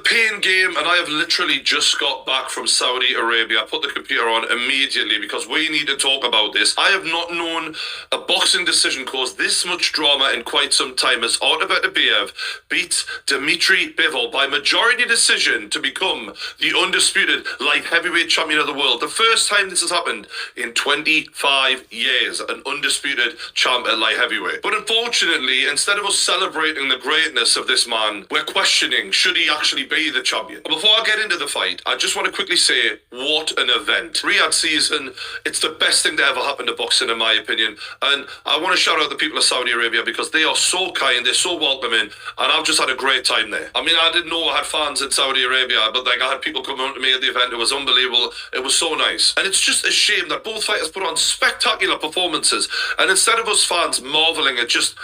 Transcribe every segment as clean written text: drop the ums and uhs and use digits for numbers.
Pain game, and I have literally just got back from Saudi Arabia. I put the computer on immediately because we need to talk about this. I have not known a boxing decision cause this much drama in quite some time as Artur Beterviev beat Dmitry Bivol by majority decision to become the undisputed light heavyweight champion of the world. The first time this has happened in 25 years, an undisputed champ at light heavyweight. But unfortunately, instead of us celebrating the greatness of this man, we're questioning, should he actually be the champion? Before I get into the fight, I just want to quickly say, what an event. Riyadh season, it's the best thing that ever happened to boxing in my opinion. And I want to shout out the people of Saudi Arabia because they are so kind, they're so welcoming, and I've just had a great time there. I mean, I didn't know I had fans in Saudi Arabia, but like I had people come up to me at the event. It was unbelievable. It was so nice. And it's just a shame that both fighters put on spectacular performances, and instead of us fans marveling at just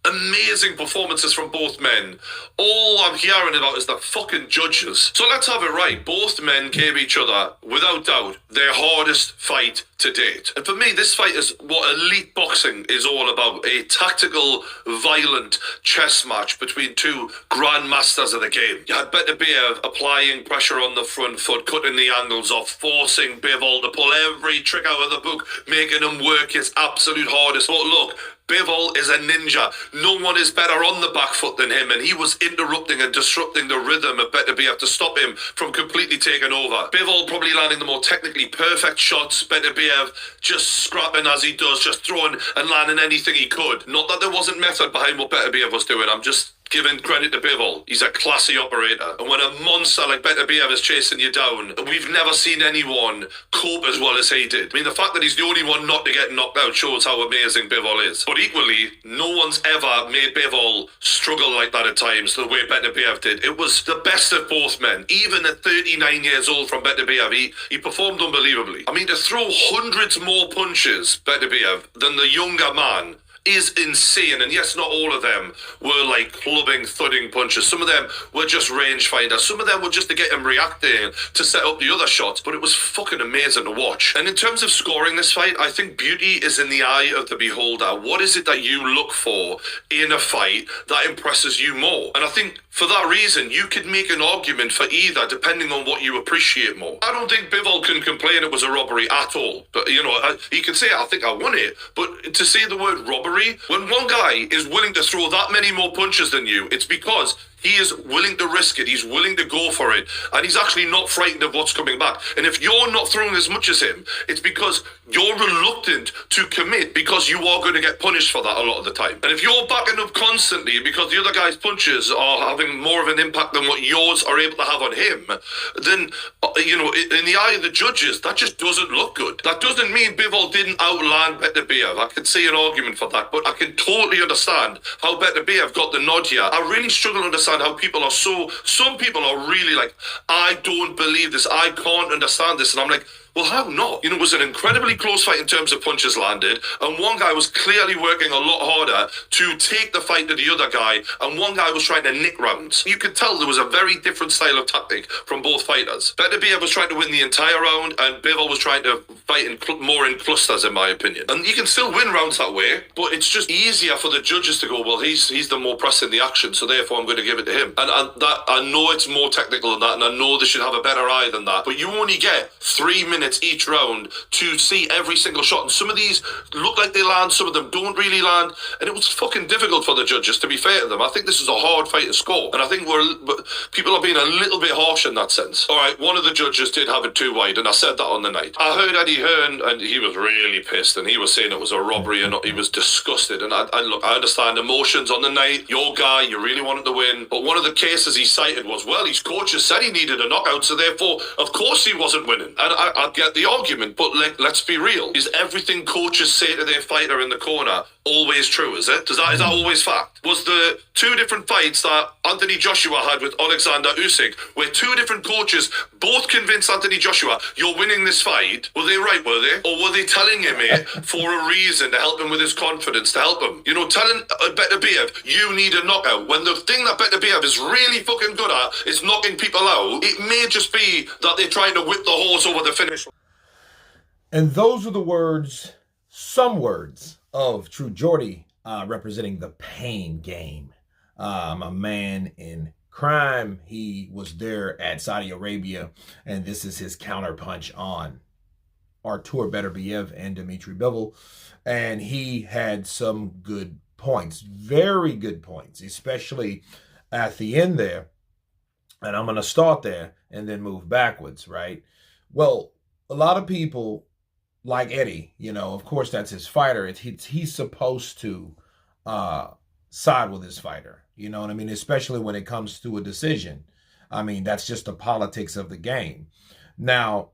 amazing performances from both men, all I'm hearing about is the fucking judges. So let's have it right. Both men gave each other, without doubt, their hardest fight to date. And for me, this fight is what elite boxing is all about. A tactical, violent chess match between two grandmasters of the game. You had Beterbiev applying pressure on the front foot, cutting the angles off, forcing Bivol to pull every trick out of the book, making him work his absolute hardest. But look, Bivol is a ninja. No one is better on the back foot than him, and he was interrupting and disrupting the rhythm of Beterbiev to stop him from completely taking over. Bivol probably landing the more technically perfect shots, Beterbiev just scrapping as he does, just throwing and landing anything he could. Not that there wasn't method behind what Beterbiev was doing, I'm just giving credit to Bivol. He's a classy operator. And when a monster like Beterbiev is chasing you down, we've never seen anyone cope as well as he did. I mean, the fact that he's the only one not to get knocked out shows how amazing Bivol is. But equally, no one's ever made Bivol struggle like that at times, the way Beterbiev did. It was the best of both men. Even at 39 years old from Beterbiev, he performed unbelievably. I mean, to throw hundreds more punches, Beterbiev, than the younger man is insane. And yes, not all of them were like clubbing, thudding punches. Some of them were just range finders. Some of them were just to get him reacting to set up the other shots. But it was fucking amazing to watch. And in terms of scoring this fight, I think beauty is in the eye of the beholder. What is it that you look for in a fight that impresses you more? And I think for that reason, you could make an argument for either, depending on what you appreciate more. I don't think Bivol can complain it was a robbery at all. But, you know, he can say, I think I won it. But to say the word robbery, when one guy is willing to throw that many more punches than you, it's because he is willing to risk it. He's willing to go for it. And he's actually not frightened of what's coming back. And if you're not throwing as much as him, it's because you're reluctant to commit because you are going to get punished for that a lot of the time. And if you're backing up constantly because the other guy's punches are having more of an impact than what yours are able to have on him, then, you know, in the eye of the judges, that just doesn't look good. That doesn't mean Bivol didn't outland Beterbiev. I can see an argument for that. But I can totally understand how Beterbiev got the nod here. I really struggle to understand how people are some people are really like, I don't believe this, I can't understand this. And I'm like, well, how not? You know, it was an incredibly close fight in terms of punches landed, and one guy was clearly working a lot harder to take the fight to the other guy, and one guy was trying to nick rounds. You could tell there was a very different style of tactic from both fighters. Beterbiev was trying to win the entire round, and Bivol was trying to fight more in clusters, in my opinion. And you can still win rounds that way, but it's just easier for the judges to go, well, he's the more pressing the action, so therefore I'm going to give it to him. And that, I know it's more technical than that, and I know they should have a better eye than that, but you only get 3 minutes each round to see every single shot, and some of these look like they land, some of them don't really land, and it was fucking difficult for the judges, to be fair to them. I think this is a hard fight to score, and I think people are being a little bit harsh in that sense. Alright, one of the judges did have it too wide, and I said that on the night. I heard Eddie Hearn, and he was really pissed, and he was saying it was a robbery, and he was disgusted. And look, I understand emotions on the night, your guy, you really wanted to win, but one of the cases he cited was, well, his coaches said he needed a knockout, so therefore of course he wasn't winning. And I get the argument, but let's be real. Is everything coaches say to their fighter in the corner always true, is it? Is that always fact? Was the two different fights that Anthony Joshua had with Alexander Usyk, where two different coaches both convinced Anthony Joshua, you're winning this fight, were they right, were they? Or were they telling him it for a reason, to help him with his confidence, to help him? You know, telling Beterbiev, you need a knockout, when the thing that Beterbiev is really fucking good at is knocking people out, it may just be that they're trying to whip the horse over the finish line. And those are the words, some words, of True Jordy, representing the pain game. My man in crime. He was there at Saudi Arabia, and this is his counterpunch on Artur Beterviev and Dmitry Bivol. And he had some good points, very good points, especially at the end there. And I'm going to start there and then move backwards, right? Well, a lot of people like Eddie, of course, that's his fighter. He's supposed to side with his fighter. You know what I mean? Especially when it comes to a decision. I mean, that's just the politics of the game. Now,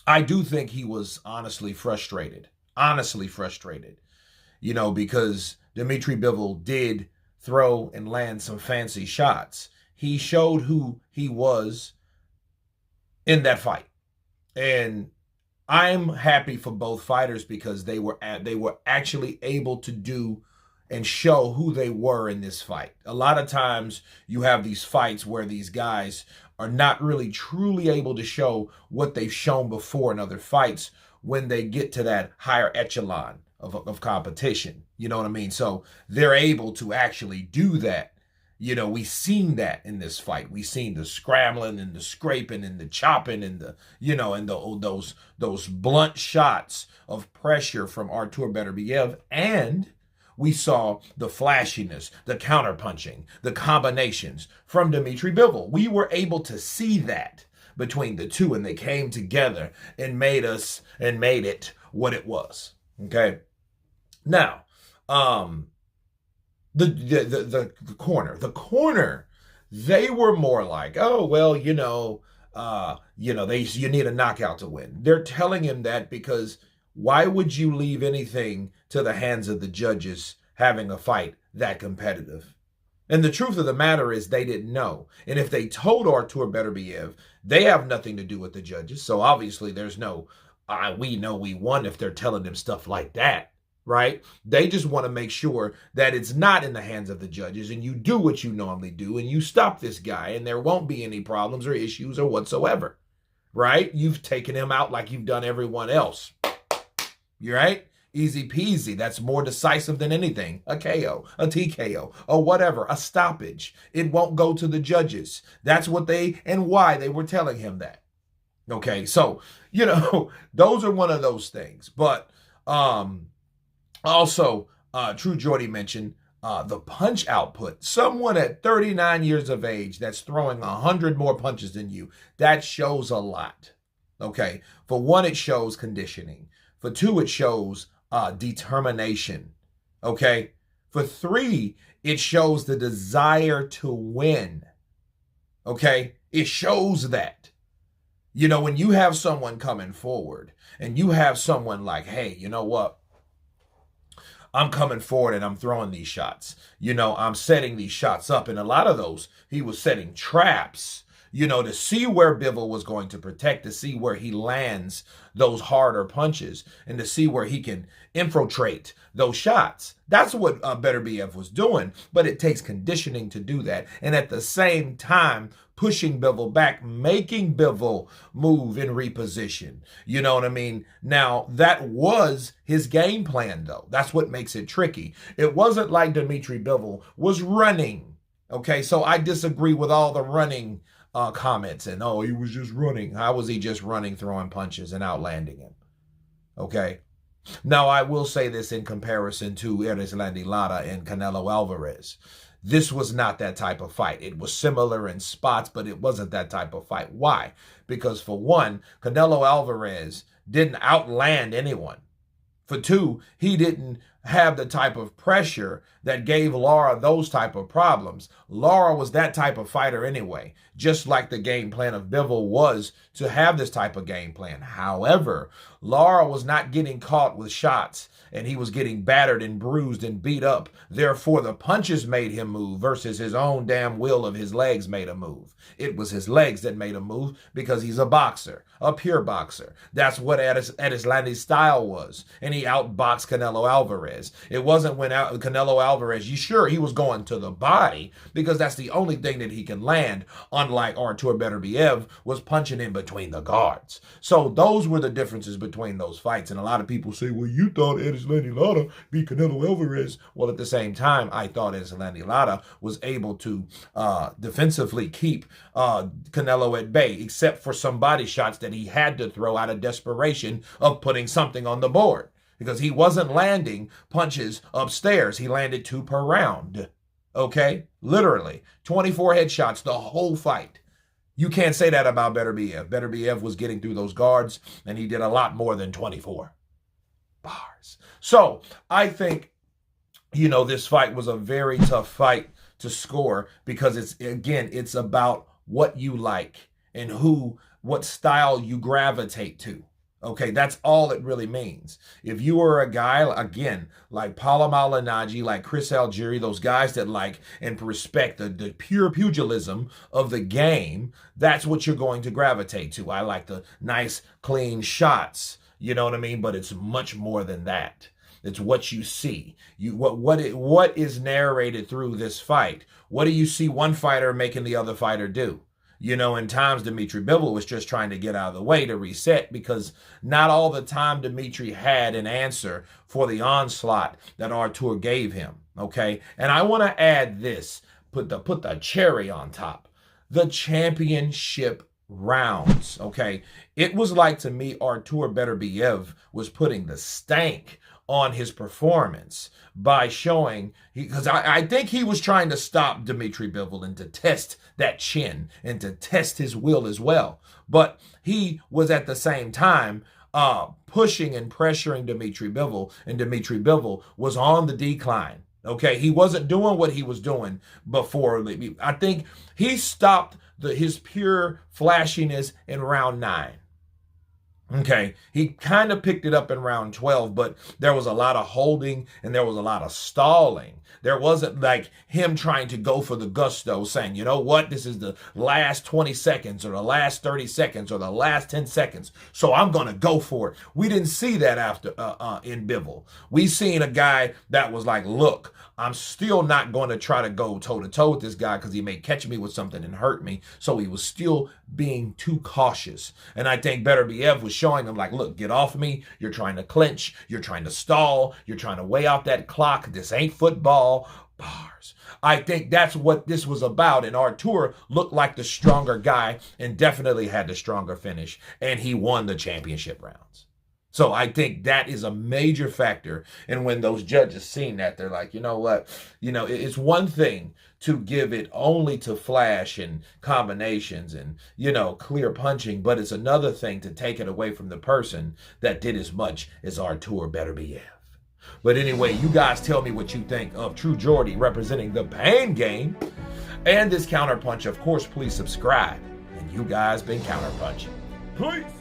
I do think he was honestly frustrated. Because Dmitry Bivol did throw and land some fancy shots. He showed who he was in that fight. And I'm happy for both fighters because they were actually able to do and show who they were in this fight. A lot of times you have these fights where these guys are not really truly able to show what they've shown before in other fights when they get to that higher echelon of competition. You know what I mean? So they're able to actually do that. We seen that in this fight. We seen the scrambling and the scraping and the chopping and those blunt shots of pressure from Artur Beterbiev, and we saw the flashiness, the counterpunching, the combinations from Dmitry Bivol. We were able to see that between the two, and they came together and made it what it was. Okay. Now, the corner, they were more like, oh, well, you need a knockout to win. They're telling him that because why would you leave anything to the hands of the judges having a fight that competitive? And the truth of the matter is they didn't know. And if they told Artur Beterbiev, they have nothing to do with the judges. So obviously there's no, we know we won if they're telling them stuff like that. Right? They just want to make sure that it's not in the hands of the judges and you do what you normally do and you stop this guy and there won't be any problems or issues or whatsoever. Right? You've taken him out like you've done everyone else. You're right? Easy peasy. That's more decisive than anything. A KO, a TKO, or whatever, a stoppage. It won't go to the judges. That's what why they were telling him that. Okay, so, those are one of those things. But, also, True Jordy mentioned the punch output. Someone at 39 years of age that's throwing 100 more punches than you, that shows a lot. Okay, for one, it shows conditioning. For two, it shows determination. Okay, for three, it shows the desire to win. Okay, it shows that. When you have someone coming forward and you have someone like, hey, you know what? I'm coming forward and I'm throwing these shots. I'm setting these shots up. And a lot of those, he was setting traps, to see where Bivol was going to protect, to see where he lands those harder punches, and to see where he can infiltrate those shots. That's what Beterbiev was doing, but it takes conditioning to do that. And at the same time, pushing Bivol back, making Bivol move in reposition. You know what I mean? Now, that was his game plan, though. That's what makes it tricky. It wasn't like Dmitry Bivol was running. Okay, so I disagree with all the running comments and, oh, he was just running. How was he just running, throwing punches and outlanding him? Okay. Now, I will say this in comparison to Lara and Canelo Alvarez. This was not that type of fight. It was similar in spots, but it wasn't that type of fight. Why? Because for one, Canelo Alvarez didn't outland anyone. For two, he didn't have the type of pressure that gave Lara those type of problems. Lara was that type of fighter anyway, just like the game plan of Bivol was to have this type of game plan. However, Lara was not getting caught with shots, and he was getting battered and bruised and beat up. Therefore, the punches made him move versus his own damn will of his legs made him move. It was his legs that made him move because he's a boxer, a pure boxer. That's what Erislandy's style was, and he outboxed Canelo Alvarez. Alvarez. It wasn't when Canelo Alvarez, sure, he was going to the body because that's the only thing that he can land, unlike Artur Beterviev was punching in between the guards. So those were the differences between those fights. And a lot of people say, well, you thought Erislandy Lara beat Canelo Alvarez. Well, at the same time, I thought Erislandy Lara was able to defensively keep Canelo at bay, except for some body shots that he had to throw out of desperation of putting something on the board, because he wasn't landing punches upstairs. He landed 2 per round. Okay? Literally. 24 headshots the whole fight. You can't say that about Beterbiev. Beterbiev was getting through those guards, and he did a lot more than 24 bars. So I think, this fight was a very tough fight to score because it's about what you like and what style you gravitate to. Okay, that's all it really means. If you are a guy, again, like Paulo Malignaggi, like Chris Algieri, those guys that like and respect the pure pugilism of the game, that's what you're going to gravitate to. I like the nice, clean shots, you know what I mean? But it's much more than that. It's what you see. What is narrated through this fight? What do you see one fighter making the other fighter do? In times Dmitry Bivol was just trying to get out of the way to reset, because not all the time Dmitry had an answer for the onslaught that Artur gave him. Okay, and I want to add this, put the cherry on top, the championship rounds. Okay, it was like, to me, Artur Beterbiev was putting the stank on his performance by showing, because I think he was trying to stop Dmitry Bivol and to test that chin and to test his will as well. But he was at the same time pushing and pressuring Dmitry Bivol, and Dmitry Bivol was on the decline. Okay, he wasn't doing what he was doing before. I think he stopped his pure flashiness in round 9. Okay, he kind of picked it up in round 12, but there was a lot of holding and there was a lot of stalling. There wasn't like him trying to go for the gusto, saying, you know what, this is the last 20 seconds or the last 30 seconds or the last 10 seconds, so I'm going to go for it. We didn't see that after in Bivol. We seen a guy that was like, look, I'm still not going to try to go toe-to-toe with this guy because he may catch me with something and hurt me. So he was still being too cautious. And I think Beterbiev was showing him like, look, get off me. You're trying to clinch. You're trying to stall. You're trying to weigh out that clock. This ain't football. Bars. I think that's what this was about. And Artur looked like the stronger guy and definitely had the stronger finish. And he won the championship rounds. So I think that is a major factor. And when those judges seen that, they're like, you know what? It's one thing to give it only to flash and combinations and, clear punching. But it's another thing to take it away from the person that did as much as Artur Beterbiev. But anyway, you guys tell me what you think of True Jordy representing the pain game and this Counterpunch. Of course, please subscribe. And you guys been Counterpunching. Peace.